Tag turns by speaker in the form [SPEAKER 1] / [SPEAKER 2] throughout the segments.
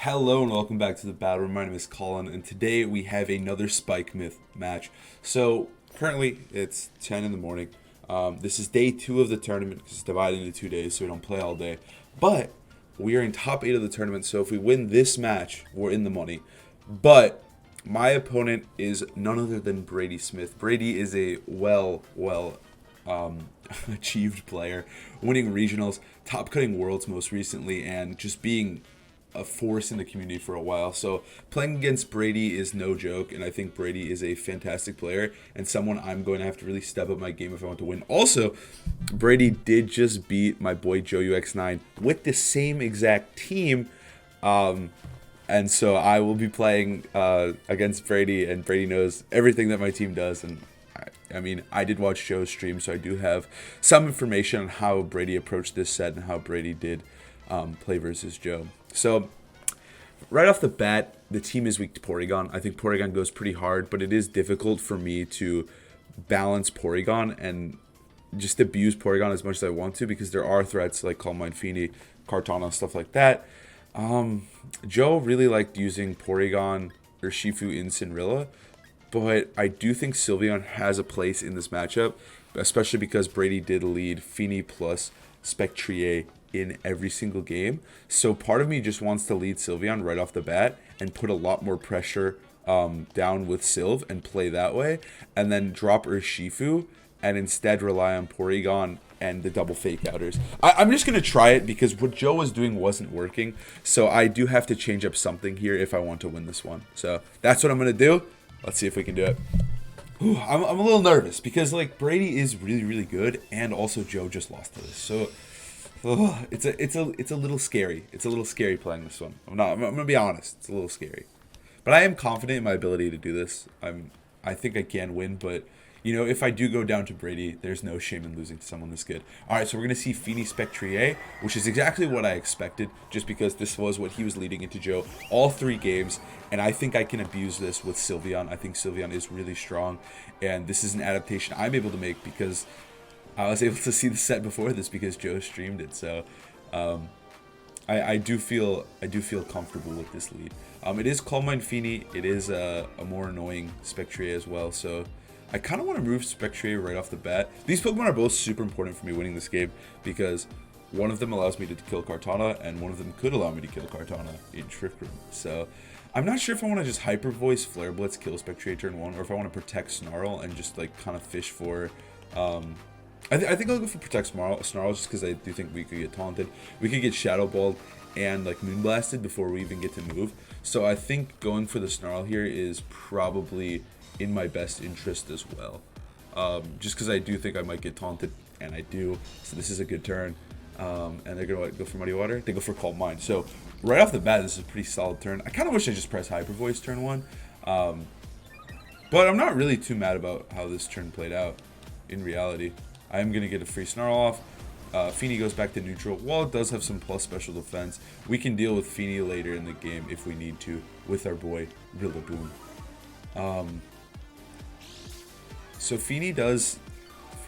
[SPEAKER 1] Hello and welcome back to the Battle Room. My name is Colin, and today we have another Spike Myth match. So currently it's 10 in the morning. This is day 2 of the tournament because it's divided into 2 days, so we don't play all day. But we are in top 8 of the tournament, so if we win this match, we're in the money. But my opponent is none other than Brady Smith. Brady is a achieved player, winning regionals, top cutting worlds most recently, and just being a force in the community for a while. So playing against Brady is no joke, and I think Brady is a fantastic player and someone I'm going to have to really step up my game if I want to win. Also, Brady did just beat my boy JoeUX9 with the same exact team. And so I will be playing against Brady, and Brady knows everything that my team does. And I mean, I did watch Joe's stream, so I do have some information on how Brady approached this set and how Brady did play versus Joe. So right off the bat, the team is weak to Porygon. I think Porygon goes pretty hard, but it is difficult for me to balance Porygon and just abuse Porygon as much as I want to, because there are threats like Calm Mind Feeny, Kartana, stuff like that. Joe really liked using Porygon or Shifu in Cinderella, but I do think Sylveon has a place in this matchup, especially because Brady did lead Feeny plus Spectrier in every single game. So part of me just wants to lead Sylveon right off the bat and put a lot more pressure down with Sylve and play that way, and then drop Urshifu and instead rely on Porygon and the double fake outers. I'm just going to try it because what Joe was doing wasn't working. So I do have to change up something here if I want to win this one. So that's what I'm going to do. Let's see if we can do it. I'm a little nervous because like Brady is really good, and also Joe just lost to this. So it's a little scary. It's a little scary playing this one. I'm gonna be honest. It's a little scary, but I am confident in my ability to do this. I think I can win, but you know, if I do go down to Brady, there's no shame in losing to someone this good. All right, so we're gonna see Feeny Spectrier, which is exactly what I expected, just because this was what he was leading into Joe all 3 games, and I think I can abuse this with Sylveon. I think Sylveon is really strong, and this is an adaptation I'm able to make because I was able to see the set before this because Joe streamed it. So I do feel comfortable with this lead. It is Calm Mind Feeny. It is a more annoying Spectrier as well. So I kind of want to move Spectrier right off the bat. These Pokemon are both super important for me winning this game because one of them allows me to kill Kartana, and one of them could allow me to kill Kartana in Trick Room. So I'm not sure if I want to just Hyper Voice, Flare Blitz, kill Spectrier turn 1, or if I want to protect Snarl and just like kind of fish for I think I'll go for Protect Snarl just because I do think we could get taunted. We could get Shadow Balled and like Moonblasted before we even get to move. So I think going for the Snarl here is probably in my best interest as well. Just because I do think I might get taunted, and I do. So this is a good turn. And they're going to go for Muddy Water. They go for Calm Mind. So right off the bat, this is a pretty solid turn. I kind of wish I just pressed Hyper Voice turn 1. But I'm not really too mad about how this turn played out in reality. I am going to get a free Snarl off. Feeny goes back to neutral. While it does have some plus special defense, we can deal with Feeny later in the game if we need to with our boy Rillaboom. So Feeny is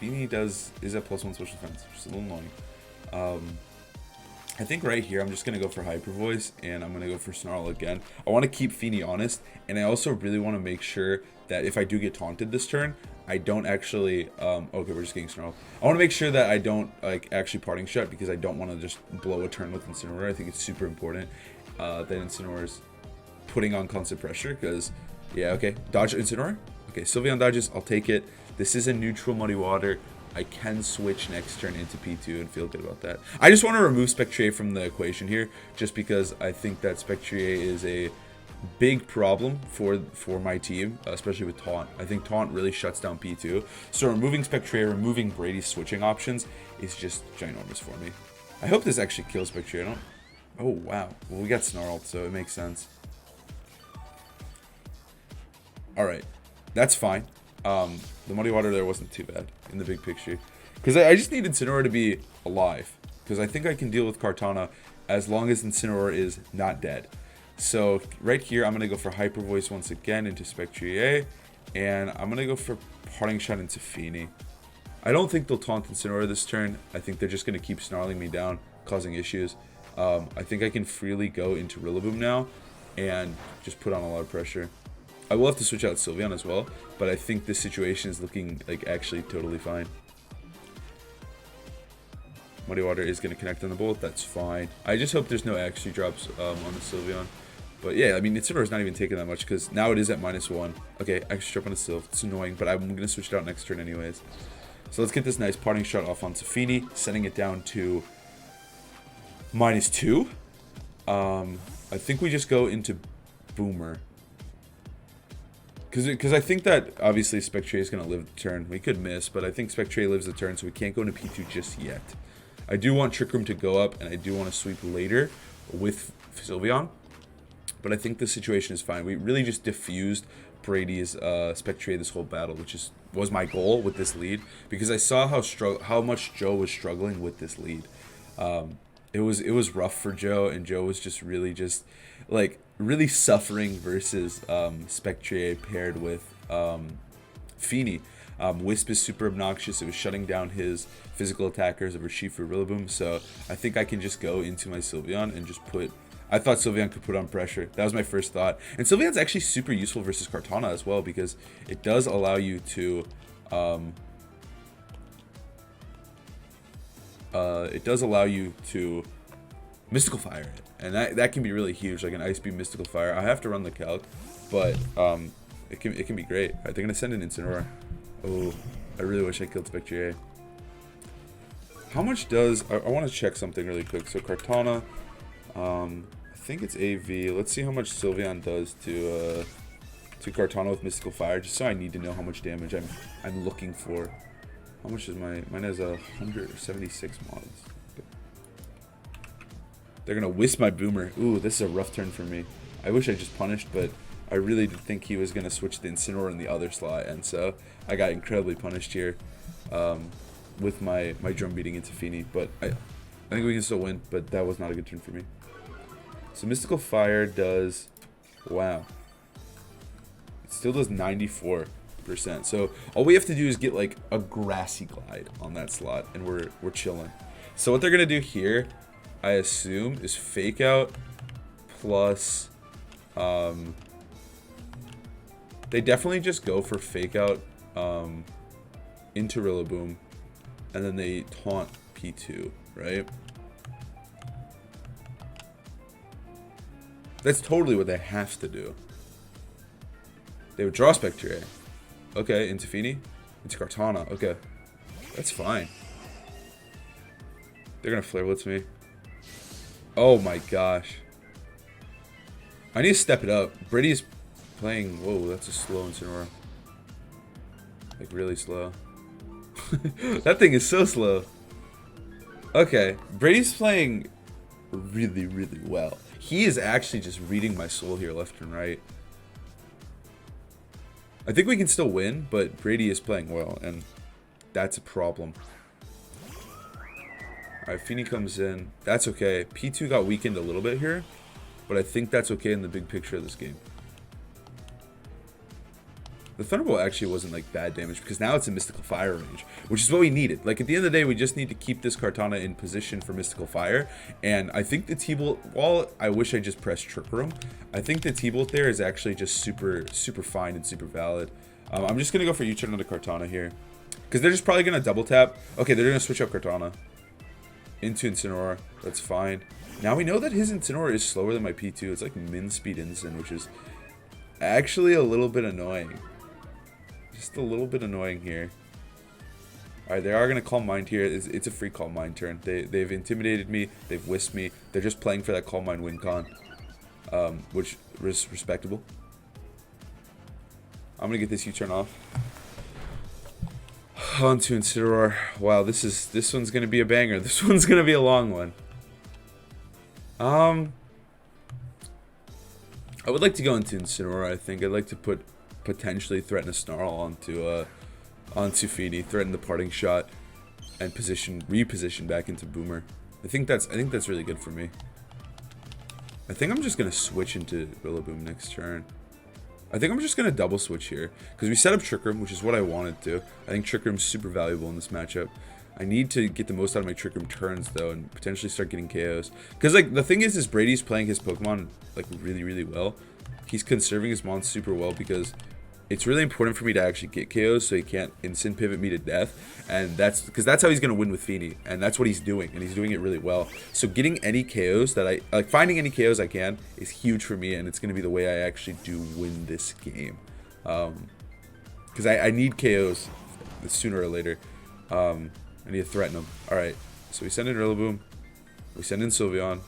[SPEAKER 1] at +1 special defense, which is a little annoying. I think right here I'm just going to go for Hyper Voice, and I'm going to go for Snarl again. I want to keep Feeny honest, and I also really want to make sure that if I do get taunted this turn, I don't actually, okay, we're just getting Snarl. I want to make sure that I don't, like, actually Parting Shot, because I don't want to just blow a turn with Incineroar. I think it's super important that Incineroar's putting on constant pressure, because, yeah, okay, dodge Incineroar. Okay, Sylveon dodges, I'll take it. This is a neutral Muddy Water. I can switch next turn into P2 and feel good about that. I just want to remove Spectrier from the equation here, just because I think that Spectrier is a big problem for my team, especially with Taunt. I think Taunt really shuts down P2. So removing Spectrier, removing Brady's switching options is just ginormous for me. I hope this actually kills Spectrier. Oh, wow. Well, we got Snarled, so it makes sense. Alright. That's fine. The Muddy Water there wasn't too bad in the big picture. Because I just need Incineroar to be alive. Because I think I can deal with Kartana as long as Incineroar is not dead. So right here, I'm going to go for Hyper Voice once again into Spectrier. And I'm going to go for Parting Shot into Feeny. I don't think they'll taunt Incineroar this turn. I think they're just going to keep snarling me down, causing issues. I think I can freely go into Rillaboom now and just put on a lot of pressure. I will have to switch out Sylveon as well, but I think this situation is looking like actually totally fine. Muddy Water is going to connect on the Bolt. That's fine. I just hope there's no XG drops on the Sylveon. But yeah, I mean, Incineroar is not even taking that much because now it is at -1. Okay, XG drop on a Sylve. It's annoying, but I'm going to switch it out next turn anyways. So let's get this nice parting shot off onto Feeny, setting it down to -2. I think we just go into Boomer. Because I think that, obviously, Spectre is going to live the turn. We could miss, but I think Spectre lives the turn, so we can't go into P2 just yet. I do want Trick Room to go up, and I do want to sweep later with Sylveon. But I think the situation is fine. We really just diffused Brady's Spectre this whole battle, which was my goal with this lead. Because I saw how much Joe was struggling with this lead. It was rough for Joe, and Joe was just really really suffering versus Spectre paired with Feeny. Wisp is super obnoxious. It was shutting down his physical attackers of Urshifu Rillaboom. So I think I can just go into my Sylveon and just put... I thought Sylveon could put on pressure. That was my first thought. And Sylveon's actually super useful versus Kartana as well because it does allow you to... Mystical Fire it. And that can be really huge, like an Ice Beam Mystical Fire. I have to run the calc, but it can be great. Alright, they're gonna send an Incineroar. Oh, I really wish I killed Spectre. How much does... I want to check something really quick. So Kartana, I think it's AV. Let's see how much Sylveon does to Kartana with Mystical Fire, just so I need to know how much damage I'm looking for. How much is mine has 176 mods. Okay. They're gonna Wisp my Boomer. Ooh, this is a rough turn for me. I wish I just punished, but I really did think he was gonna switch the Incineroar in the other slot, and so I got incredibly punished here with my drum beating into Feeny. But I think we can still win, but that was not a good turn for me. So Mystical Fire does, wow, it still does 94%. So all we have to do is get like a Grassy Glide on that slot, and we're chilling. So what they're gonna do here, I assume, is Fake Out plus they definitely just go for Fake Out into Rillaboom, and then they taunt P2, right? That's totally what they have to do. They would draw Spectre. Okay, into Feeny. Into Kartana. Okay. That's fine. They're gonna Flare Blitz me. Oh my gosh. I need to step it up. Brady's playing... Whoa, that's a slow Incineroar. Like, really slow. That thing is so slow. Okay. Brady's playing really, really well. He is actually just reading my soul here left and right. I think we can still win, but Brady is playing well, and that's a problem. Alright, Feeny comes in. That's okay. P2 got weakened a little bit here, but I think that's okay in the big picture of this game. The Thunderbolt actually wasn't like bad damage because now it's in Mystical Fire range, which is what we needed. Like at the end of the day, we just need to keep this Kartana in position for Mystical Fire. And I think the T-Bolt, while I wish I just pressed Trick Room, I think the T-Bolt there is actually just super fine and super valid. I'm just going to go for U-turn onto Kartana here because they're just probably going to double tap. Okay, they're going to switch out Kartana into Incineroar. That's fine. Now we know that his Incineroar is slower than my P2. It's like min speed Incin, which is actually a little bit annoying. Just a little bit annoying here. Alright, they are going to Calm Mind here. It's a free Calm Mind turn. They've intimidated me. They've whisked me. They're just playing for that Calm Mind win con. Which is respectable. I'm going to get this U-turn off. Onto Incineroar. Wow, this one's going to be a banger. This one's going to be a long one. I would like to go into Incineroar, I think. I'd like to potentially threaten a Snarl onto Feeny, threaten the Parting Shot, and reposition back into Boomer. I think that's really good for me. I think I'm just gonna switch into Rillaboom next turn. I think I'm just gonna double switch here because we set up Trick Room, which is what I wanted to. I think Trick Room's super valuable in this matchup. I need to get the most out of my Trick Room turns, though, and potentially start getting KOs. Because, like, the thing is Brady's playing his Pokemon, like, really, really well. He's conserving his Mons super well because it's really important for me to actually get KOs so he can't instant pivot me to death. And that's because that's how he's going to win with Feeny. And that's what he's doing. And he's doing it really well. So getting any KOs that finding any KOs I can is huge for me. And it's going to be the way I actually do win this game. Because I need KOs sooner or later. I need to threaten him. Alright, so we send in Rillaboom. We send in Sylveon.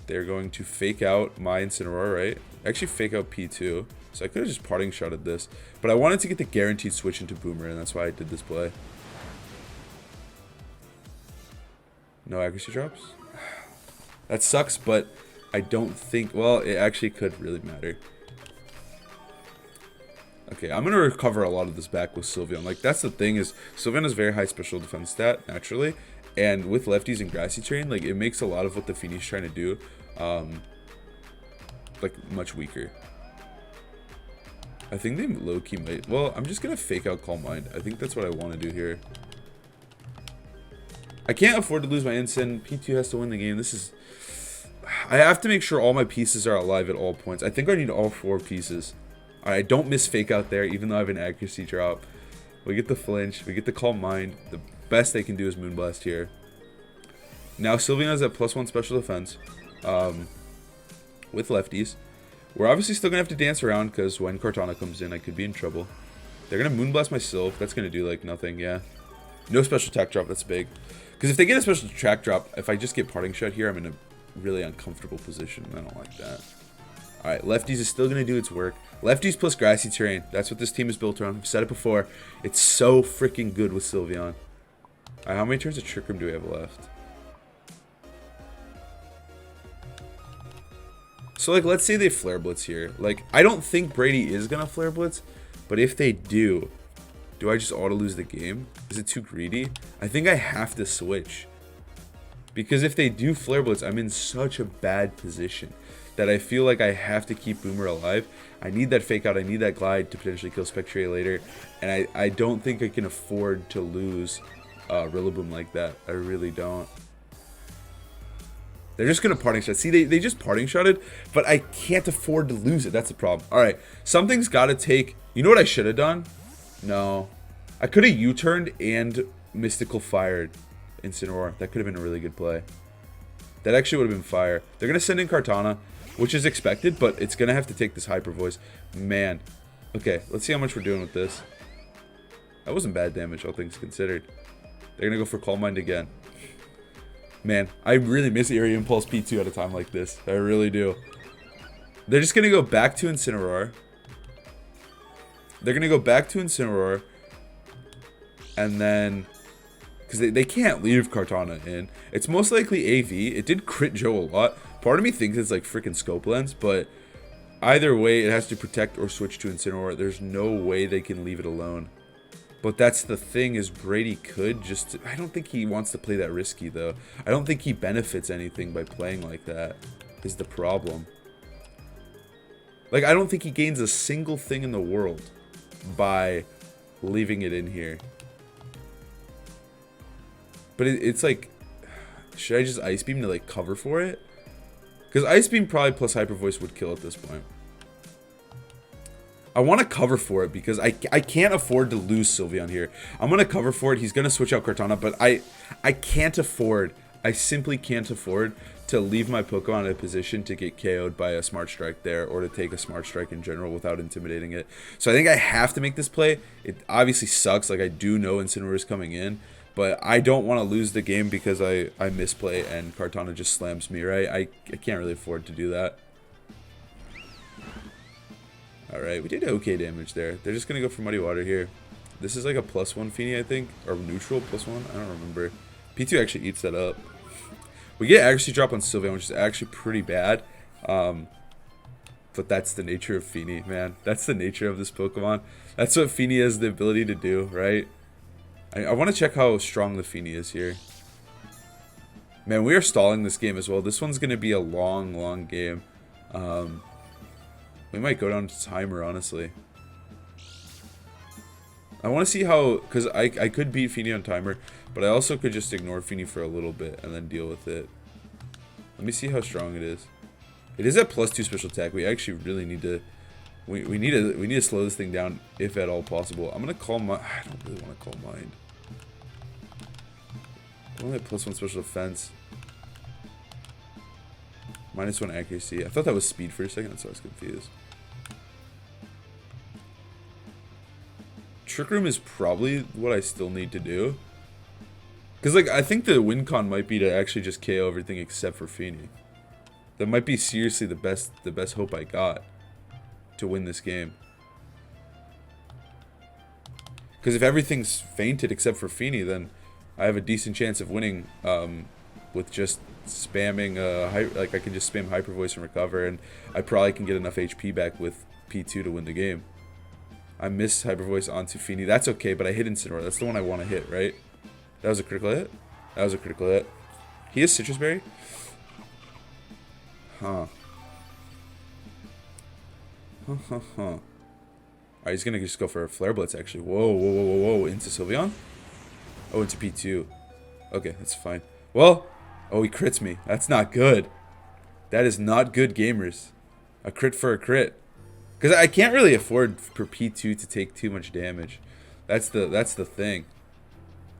[SPEAKER 1] They're going to fake out my Incineroar, right? Actually fake out P2. So I could have just parting shot at this. But I wanted to get the guaranteed switch into Boomer, and that's why I did this play. No accuracy drops? That sucks, but I don't think... Well, it actually could really matter. Okay, I'm going to recover a lot of this back with Sylveon. Like, that's the thing is, Sylveon has very high special defense stat, naturally. And with lefties and grassy terrain, like, it makes a lot of what the Feeney's trying to do, like, much weaker. I think they low-key might... Well, I'm just going to fake out Calm Mind. I think that's what I want to do here. I can't afford to lose my Incin. P2 has to win the game. This is... I have to make sure all my pieces are alive at all points. I think I need all 4 pieces. Alright, don't miss fake out there, even though I have an accuracy drop. We get the flinch. We get the Calm Mind. The best they can do is Moonblast here. Now, Sylveon has that +1 special defense. With lefties. We're obviously still going to have to dance around, because when Kartana comes in, I could be in trouble. They're going to Moonblast my Sylph. That's going to do, like, nothing, yeah. No special attack drop. That's big. Because if they get a special attack drop, if I just get Parting Shot here, I'm in a really uncomfortable position. I don't like that. Alright, lefties is still going to do its work. Lefties plus grassy terrain. That's what this team is built around. I've said it before. It's so freaking good with Sylveon. Alright, how many turns of Trick Room do we have left? So, like, let's say they Flare Blitz here. Like, I don't think Brady is going to Flare Blitz. But if they do I just auto-lose the game? Is it too greedy? I think I have to switch. Because if they do Flare Blitz, I'm in such a bad position that I feel like I have to keep Boomer alive. I need that fake out. I need that glide to potentially kill Spectre later. And I don't think I can afford to lose Rillaboom like that. I really don't. They're just going to parting shot. See, they just parting shotted, but I can't afford to lose it. That's the problem. All right, something's got to take... You know what I should have done? No. I could have U-turned and Mystical Fired Incineroar. That could have been a really good play. That actually would have been fire. They're going to send in Kartana, which is expected, but it's going to have to take this Hyper Voice. Man. Okay, let's see how much we're doing with this. That wasn't bad damage, all things considered. They're going to go for Calm Mind again. Man, I really miss Aerial Impulse P2 at a time like this. I really do. They're just going to go back to Incineroar. They're going to go back to Incineroar. And then... Because they can't leave Kartana in. It's most likely AV. It did crit Joe a lot. Part of me thinks it's like freaking Scope Lens. But either way, it has to protect or switch to Incineroar. There's no way they can leave it alone. But that's the thing is Brady could just... I don't think he wants to play that risky, though. I don't think he benefits anything by playing like that, is the problem. Like, I don't think he gains a single thing in the world by leaving it in here. But it's like... Should I just Ice Beam to, like, cover for it? Because Ice Beam probably plus Hyper Voice would kill at this point. I want to cover for it because I can't afford to lose Sylveon here. I'm going to cover for it. He's going to switch out Kartana, but I can't afford, I simply can't afford to leave my Pokemon in a position to get KO'd by a Smart Strike there or to take a Smart Strike in general without intimidating it. So I think I have to make this play. It obviously sucks. Like, I do know Incineroar is coming in, but I don't want to lose the game because I misplay and Kartana just slams me, right? I can't really afford to do that. Alright, we did okay damage there. They're just going to go for Muddy Water here. This is like a +1 Feeny, I think. Or neutral +1. I don't remember. P2 actually eats that up. We get accuracy drop on Sylveon, which is actually pretty bad. But that's the nature of Feeny, man. That's the nature of this Pokemon. That's what Feeny has the ability to do, right? I want to check how strong the Feeny is here. Man, we are stalling this game as well. This one's going to be a long, long game. We might go down to timer, honestly. I want to see how, because I could beat Fini on timer, but I also could just ignore Fini for a little bit and then deal with it. Let me see how strong it is. It is at +2 special attack. We actually really need to, we need to slow this thing down if at all possible. I'm gonna call my, I don't really want to call Mind. Only at +1 special defense. -1 accuracy. I thought that was speed for a second, that's why I was confused. Trick Room is probably what I still need to do. Because, like, I think the win con might be to actually just KO everything except for Fini. That might be seriously the best hope I got to win this game. Because if everything's fainted except for Fini, then I have a decent chance of winning with just spamming, like I can just spam Hyper Voice and recover, and I probably can get enough HP back with P2 to win the game. I missed Hyper Voice onto Fini. That's okay, but I hit Incineroar. That's the one I want to hit, right? That was a critical hit? That was a critical hit. He has Citrus Berry? Huh. Alright, he's gonna just go for a Flare Blitz, actually. Whoa, whoa, whoa, whoa, whoa. Into Sylveon? Oh, into P2. Okay, that's fine. Well, oh, he crits me. That's not good. That is not good, gamers. A crit for a crit. Because I can't really afford for P2 to take too much damage. That's the thing.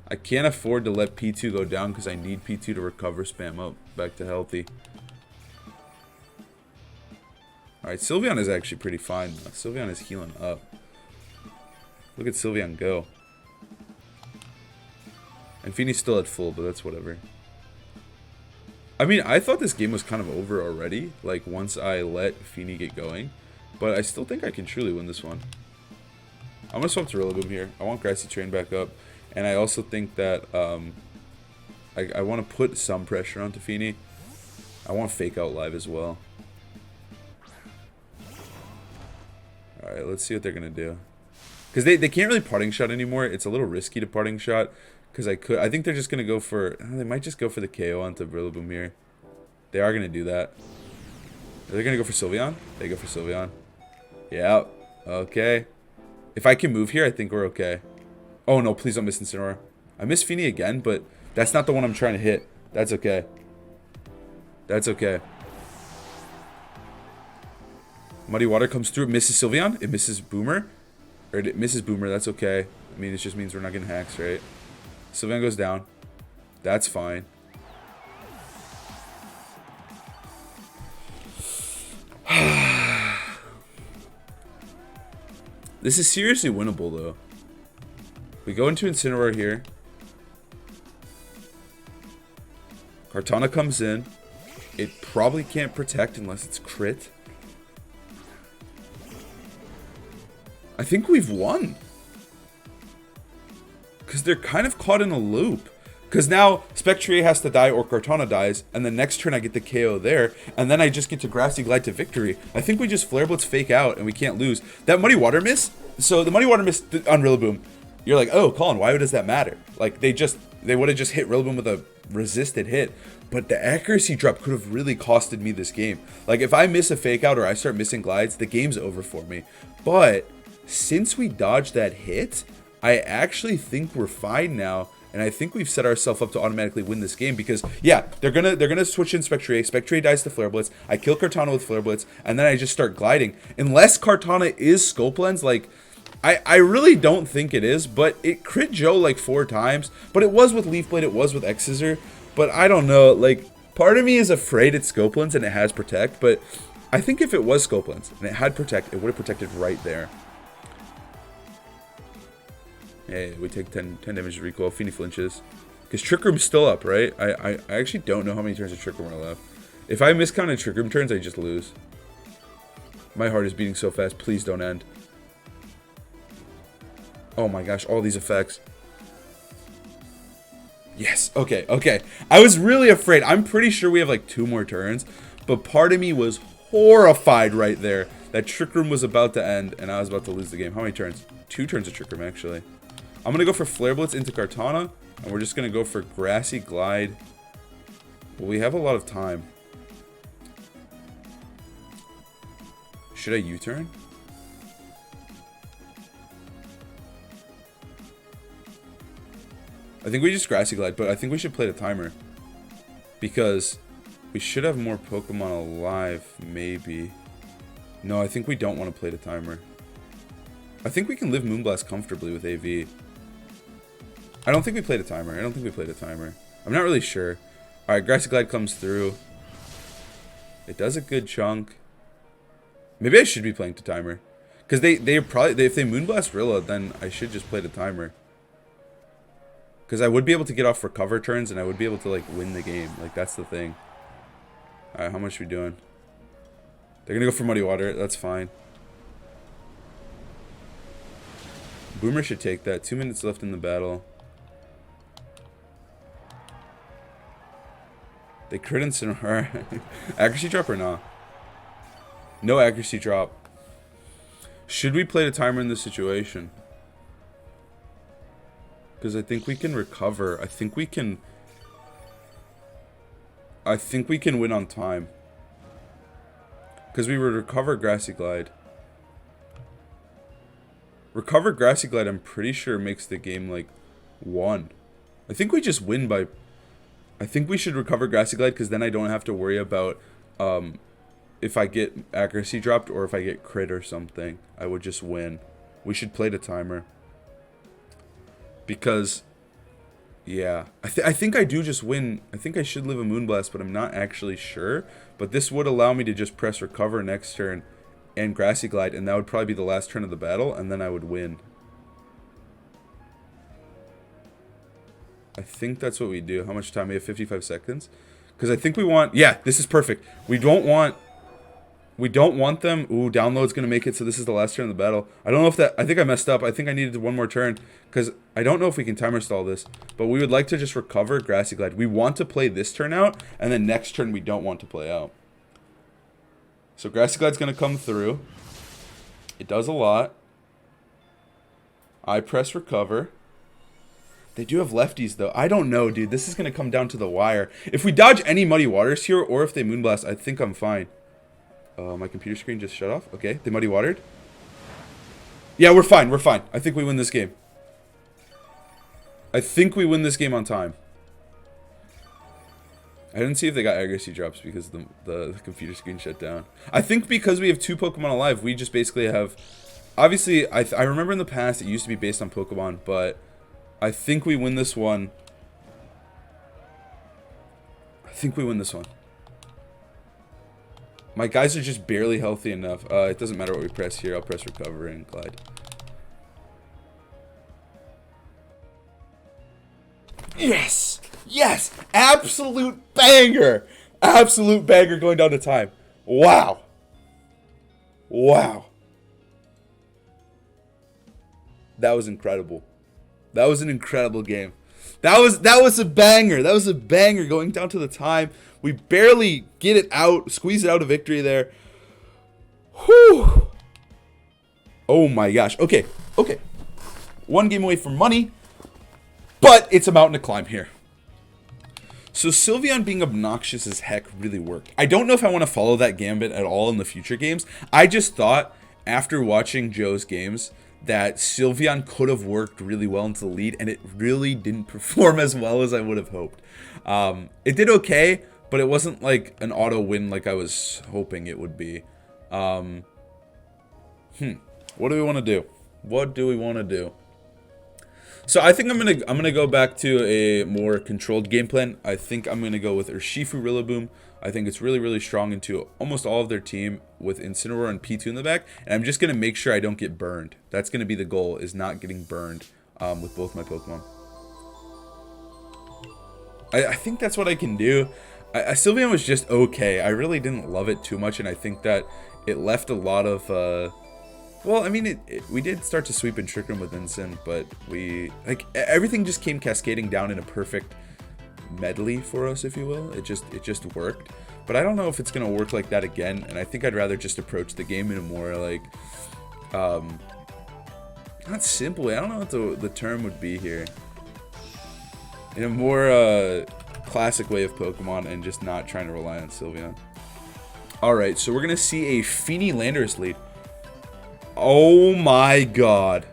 [SPEAKER 1] I can't afford to let P2 go down because I need P2 to recover spam up back to healthy. Alright, Sylveon is actually pretty fine. Sylveon is healing up. Look at Sylveon go. And Fini's still at full, but that's whatever. I mean, I thought this game was kind of over already. Like, once I let Fini get going. But I still think I can truly win this one. I'm going to swap to Rillaboom here. I want Grassy Train back up. And I also think that I want to put some pressure onto Fini. I want Fake Out Live as well. Alright, let's see what they're going to do. Because they can't really parting shot anymore. It's a little risky to parting shot. Because I think they're just going to go for... they might just go for the KO onto Rillaboom here. They are going to do that. Are they going to go for Sylveon? They go for Sylveon. Yeah. Okay. If I can move here, I think we're okay. Oh no, please don't miss Incineroar. I missed Fini again, but that's not the one I'm trying to hit. That's okay. That's okay. Muddy Water comes through. It misses Sylveon. It misses Boomer. Or it misses Boomer. That's okay. I mean, it just means we're not getting hacks, right? Sylveon goes down. That's fine. This is seriously winnable, though. We go into Incineroar here. Kartana comes in. It probably can't protect unless it's crit. I think we've won. Because they're kind of caught in a loop. Because now Spectrier has to die or Kartana dies, and the next turn I get the KO there, and then I just get to Grassy Glide to victory. I think we just Flare Blitz Fake Out and we can't lose. That Muddy Water miss, so the Muddy Water miss on Rillaboom, you're like, oh, Colin, why does that matter? Like, they would have just hit Rillaboom with a resisted hit, but the accuracy drop could have really costed me this game. Like, if I miss a Fake Out or I start missing glides, the game's over for me. But since we dodged that hit, I actually think we're fine now. And I think we've set ourselves up to automatically win this game because, yeah, they're gonna switch in Spectrier. Spectrier dies to Flare Blitz. I kill Kartana with Flare Blitz, and then I just start gliding. Unless Kartana is Scope Lens, like, I really don't think it is, but it crit Joe like 4 times. But it was with Leaf Blade, it was with X Scissor. But I don't know, like, part of me is afraid it's Scope Lens and it has Protect. But I think if it was Scope Lens and it had Protect, it would have protected right there. Yeah, we take 10 damage to recoil. Fini flinches. Because Trick Room's still up, right? I actually don't know how many turns of Trick Room are left. If I miscounted Trick Room turns, I just lose. My heart is beating so fast. Please don't end. Oh my gosh, all these effects. Yes, okay, okay. I was really afraid. I'm pretty sure we have like 2 more turns. But part of me was horrified right there that Trick Room was about to end and I was about to lose the game. How many turns? 2 turns of Trick Room, actually. I'm going to go for Flare Blitz into Kartana, and we're just going to go for Grassy Glide. Well, we have a lot of time. Should I U-turn? I think we just Grassy Glide, but I think we should play the timer. Because we should have more Pokemon alive, maybe. No, I think we don't want to play the timer. I think we can live Moonblast comfortably with AV. I don't think we played a timer. I'm not really sure. Alright, Grassy Glide comes through. It does a good chunk. Maybe I should be playing the timer. Because they probably, if they Moonblast Rilla, then I should just play the timer. Because I would be able to get off recover turns, and I would be able to, like, win the game. Like, that's the thing. Alright, how much are we doing? They're gonna go for Muddy Water. That's fine. Boomer should take that. 2 minutes left in the battle. They crit Incineroar. Accuracy drop or not? No accuracy drop. Should we play the timer in this situation? Because I think we can recover. I think we can win on time. Because we would recover Grassy Glide. Recover Grassy Glide, I'm pretty sure makes the game like 1. I think we just win by... I think we should recover Grassy Glide because then I don't have to worry about if I get accuracy dropped or if I get crit or something. I would just win. We should play the timer. Because, yeah. I think I do just win. I think I should live a Moonblast, but I'm not actually sure. But this would allow me to just press recover next turn and Grassy Glide, and that would probably be the last turn of the battle, and then I would win. I think that's what we do. How much time? We have 55 seconds. Because I think we want... Yeah, this is perfect. We don't want them... Ooh, download's going to make it, so this is the last turn of the battle. I don't know if that... I think I messed up. I think I needed one more turn. Because I don't know if we can timer stall this. But we would like to just recover Grassy Glide. We want to play this turn out, and then next turn we don't want to play out. So Grassy Glide's going to come through. It does a lot. I press recover. They do have lefties, though. I don't know, dude. This is going to come down to the wire. If we dodge any Muddy Waters here, or if they Moonblast, I think I'm fine. My computer screen just shut off. Okay, they Muddy Watered. Yeah, we're fine. We're fine. I think we win this game. I think we win this game on time. I didn't see if they got accuracy drops because the computer screen shut down. I think because we have 2 Pokemon alive, we just basically have... Obviously, I remember in the past it used to be based on Pokemon, but... I think we win this one. My guys are just barely healthy enough. It doesn't matter what we press here. I'll press recover and glide. Yes! Yes! Absolute banger! Absolute banger going down to time. Wow. Wow. That was incredible. That was an incredible game. That was a banger. That was a banger going down to the time. We barely get it out, squeeze it out of victory there. Whew. Oh my gosh. Okay. Okay. 1 game away from money, but it's a mountain to climb here. So Sylveon being obnoxious as heck really worked. I don't know if I want to follow that gambit at all in the future games. I just thought after watching Joe's games that Sylveon could have worked really well into the lead, and it really didn't perform as well as I would have hoped. It did okay, but it wasn't like an auto win like I was hoping it would be. What do we want to do? What do we want to do? So I think I'm gonna go back to a more controlled game plan. I think I'm gonna go with Urshifu Rillaboom. I think it's really, really strong into almost all of their team with Incineroar and P2 in the back. And I'm just gonna make sure I don't get burned. That's gonna be the goal, is not getting burned with both my Pokemon. I think that's what I can do. Sylveon was just okay. I really didn't love it too much, and I think that it left a lot of... well, I mean, we did start to sweep and trick him with Incin, but everything just came cascading down in a perfect medley for us, if you will. It just worked. But I don't know if it's gonna work like that again, and I think I'd rather just approach the game in a more like, not simple way. I don't know what the term would be here. In a more classic way of Pokemon, and just not trying to rely on Sylveon. All right, so we're gonna see a Feeny Landorus lead. Oh my god.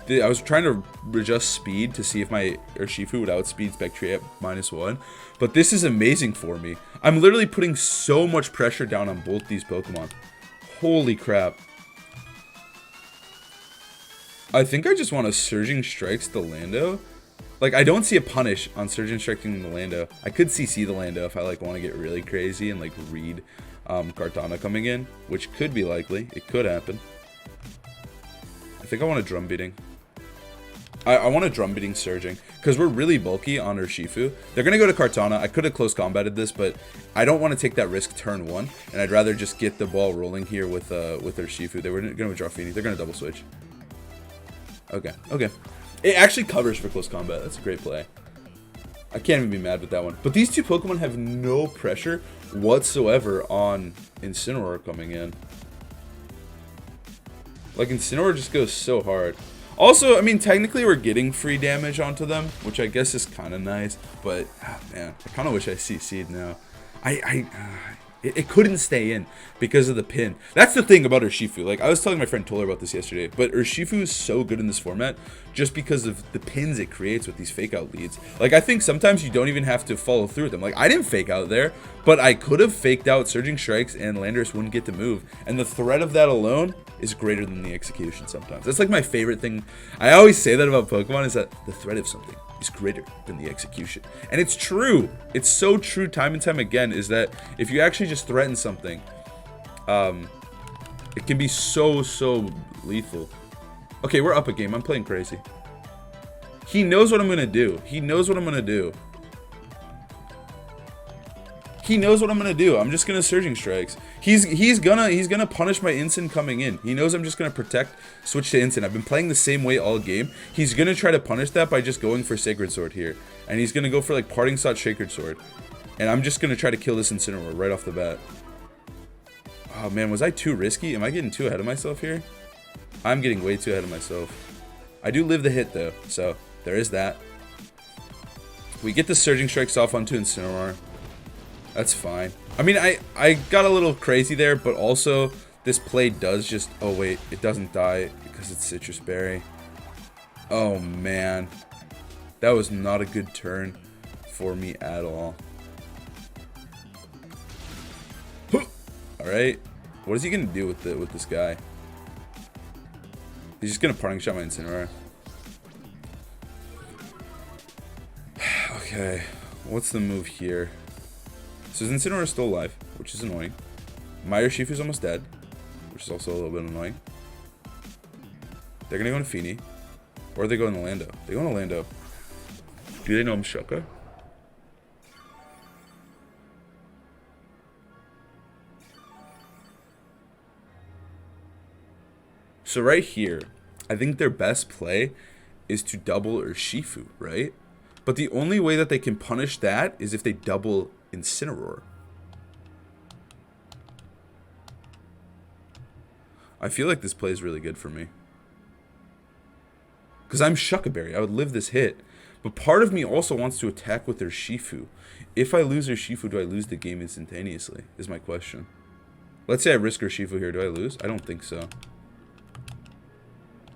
[SPEAKER 1] I was trying to adjust speed to see if my Urshifu would outspeed Spectrier at -1. But this is amazing for me. I'm literally putting so much pressure down on both these Pokemon. Holy crap. I think I just want a Surging Strikes the Lando. Like, I don't see a punish on Surging Striking the Lando. I could CC the Lando if I, like, want to get really crazy and, like, read Kartana coming in, which could be likely. It could happen. I think I want a Drum Beating. I want a Drum Beating Surging, because we're really bulky on Urshifu. They're going to go to Kartana. I could have close combated this, but I don't want to take that risk turn 1, and I'd rather just get the ball rolling here with Urshifu. They were going to withdraw Feeny. They're going to double switch. Okay, okay. It actually covers for close combat. That's a great play. I can't even be mad with that one. But these two Pokemon have no pressure whatsoever on Incineroar coming in. Like, Incineroar just goes so hard. Also, I mean, technically we're getting free damage onto them, which I guess is kind of nice. But, man, I kind of wish I CC'd now. It couldn't stay in because of the pin. That's the thing about Urshifu. Like, I was telling my friend Toller about this yesterday, but Urshifu is so good in this format just because of the pins it creates with these fake out leads. Like, I think sometimes you don't even have to follow through with them. Like, I didn't fake out there, but I could have faked out Surging Strikes and Landorus wouldn't get to move. And the threat of that alone is greater than the execution sometimes. That's like my favorite thing. I always say that about Pokemon, is that the threat of something is greater than the execution. And it's true. It's so true time and time again, is that if you actually just threaten something, it can be so lethal. Okay, we're up a game. I'm playing crazy. He knows what I'm going to do. He knows what I'm going to do. He knows what I'm gonna do. I'm just gonna Surging Strikes. He's gonna punish my Incin coming in. He knows I'm just gonna protect, switch to Incin. I've been playing the same way all game. He's gonna try to punish that by just going for Sacred Sword here, and he's gonna go for like Parting Shot, Sacred Sword, and I'm just gonna try to kill this Incineroar right off the bat. Oh man, was I too risky? Am I getting too ahead of myself here? I'm getting way too ahead of myself. I do live the hit though, so there is that. We get the Surging Strikes off onto Incineroar. That's fine. I mean, I got a little crazy there, but also this play does just... Oh, wait. It doesn't die because it's Citrus Berry. Oh, man. That was not a good turn for me at all. Alright. What is he going to do with this guy? He's just going to Parting Shot my Incineroar. Okay. What's the move here? So his Incineroar is still alive, which is annoying. My Urshifu's almost dead, which is also a little bit annoying. They're going to go into Feeny. Or they go into Lando. They go into Lando. Do they know I'm Shuka? So right here, I think their best play is to double Urshifu, right? But the only way that they can punish that is if they double Incineroar. I feel like this play is really good for me. Because I'm Shuca Berry. I would live this hit. But part of me also wants to attack with Urshifu. If I lose Urshifu, do I lose the game instantaneously? Is my question. Let's say I risk Urshifu here. Do I lose? I don't think so.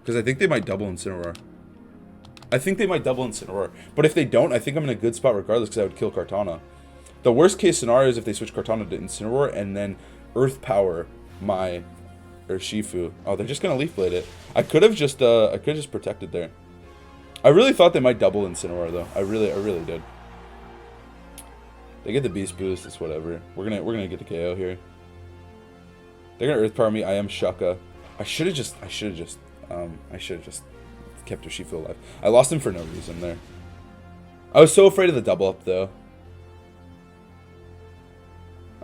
[SPEAKER 1] Because I think they might double Incineroar. I think they might double Incineroar. But if they don't, I think I'm in a good spot regardless because I would kill Kartana. The worst case scenario is if they switch Kartana to Incineroar and then Earth Power my Urshifu. Oh, they're just gonna Leaf Blade it. I could have just protected there. I really thought they might double Incineroar though. I really did. They get the Beast Boost. It's whatever. We're gonna get the KO here. They're gonna Earth Power me. I am Shuca. I should have just kept Urshifu alive. I lost him for no reason there. I was so afraid of the double up though.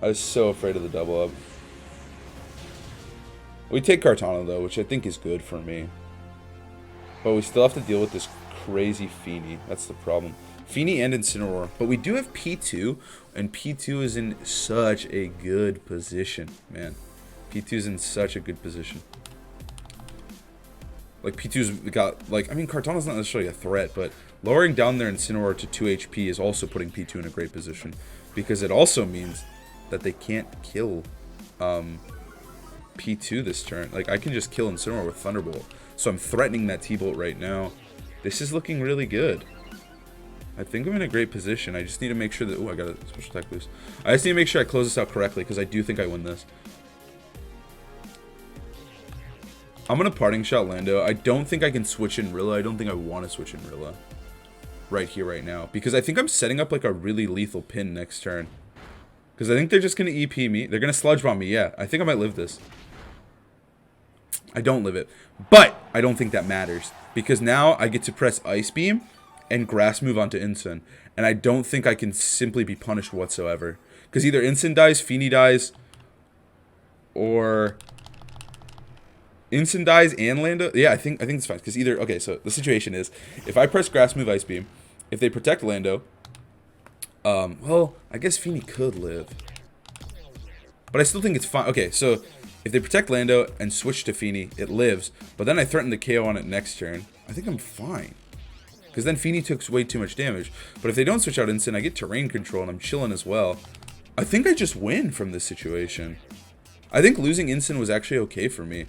[SPEAKER 1] I was so afraid of the double up. We take Kartana though, which I think is good for me. But we still have to deal with this crazy Feeny. That's the problem. Feeny and Incineroar. But we do have P2, and P2 is in such a good position, man. P2 is in such a good position. Like, P2's got, like, I mean, Kartana's not necessarily a threat, but lowering down their Incineroar to 2 HP is also putting P2 in a great position. Because it also means that they can't kill P2 this turn. Like, I can just kill Incineroar with Thunderbolt. So I'm threatening that T-Bolt right now. This is looking really good. I think I'm in a great position. I just need to make sure that... Oh, I got a special attack boost. I just need to make sure I close this out correctly, because I do think I win this. I'm going to parting shot Lando. I don't think I can switch in Rilla. I don't think I want to switch in Rilla right here, right now. Because I think I'm setting up like a really lethal pin next turn. Because I think they're just going to EP me. They're going to sludge bomb me. Yeah, I think I might live this. I don't live it. But I don't think that matters. Because now I get to press Ice Beam and Grass Move onto Incin. And I don't think I can simply be punished whatsoever. Because either Incin dies, Fini dies, or... Incin dies and Lando. Yeah, I think it's fine. Because either... Okay, so the situation is, if I press Grass Move, Ice Beam, if they protect Lando... well, I guess Fini could live. But I still think it's fine. Okay, so if they protect Lando and switch to Fini, it lives. But then I threaten the KO on it next turn. I think I'm fine. Because then Fini took way too much damage. But if they don't switch out Incin, I get terrain control and I'm chilling as well. I think I just win from this situation. I think losing Incin was actually okay for me.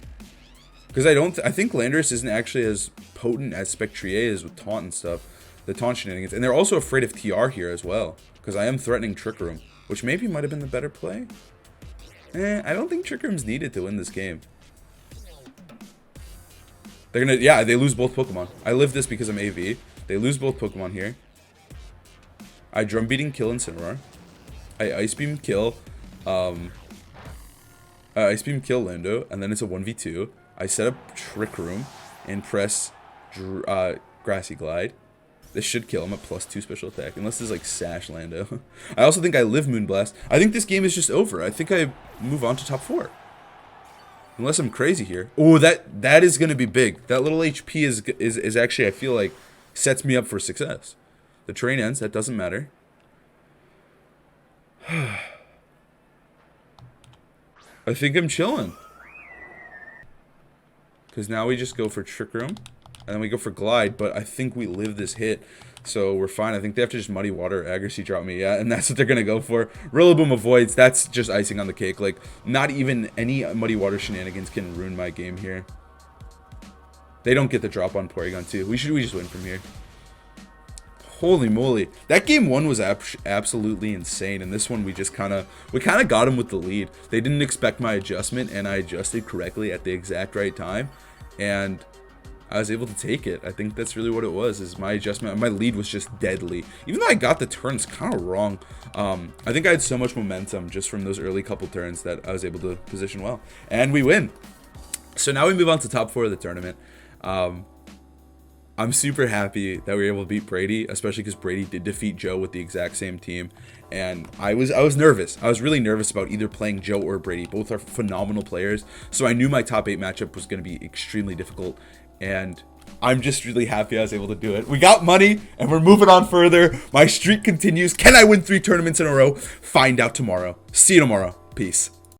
[SPEAKER 1] Because I think Landorus isn't actually as potent as Spectrier is with taunt and stuff. The taunt shenanigans. And they're also afraid of TR here as well. Because I am threatening Trick Room. Which maybe might have been the better play. I don't think Trick Room's needed to win this game. They're gonna... Yeah, they lose both Pokemon. I live this because I'm AV. They lose both Pokemon here. I Drum Beating kill Incineroar. I Ice Beam kill... Ice Beam kill Lando. And then it's a 1v2. I set up Trick Room. And press... Grassy Glide. This should kill him at +2 special attack. Unless there's like Sash Lando. I also think I live Moonblast. I think this game is just over. I think I move on to top 4. Unless I'm crazy here. Oh, that is going to be big. That little HP is actually, I feel like, sets me up for success. The train ends. That doesn't matter. I think I'm chilling. Because now we just go for Trick Room. And then we go for Glide, but I think we live this hit, so we're fine. I think they have to just Muddy Water, Accuracy drop me, yeah, and that's what they're going to go for. Rillaboom avoids, that's just icing on the cake. Like, not even any Muddy Water shenanigans can ruin my game here. They don't get the drop on Porygon too. We just win from here. Holy moly. That game 1 was absolutely insane, and this one we kind of got him with the lead. They didn't expect my adjustment, and I adjusted correctly at the exact right time, and... I was able to take it. I think that's really what it was, is my adjustment. My lead was just deadly. Even though I got the turns kind of wrong, I think I had so much momentum just from those early couple turns that I was able to position well. And we win. So now we move on to top 4 of the tournament. I'm super happy that we were able to beat Brady, especially because Brady did defeat Joe with the exact same team. And I was nervous. I was really nervous about either playing Joe or Brady. Both are phenomenal players. So I knew my top 8 matchup was going to be extremely difficult. And I'm just really happy I was able to do it. We got money, and we're moving on further. My streak continues. Can I win 3 tournaments in a row? Find out tomorrow. See you tomorrow. Peace.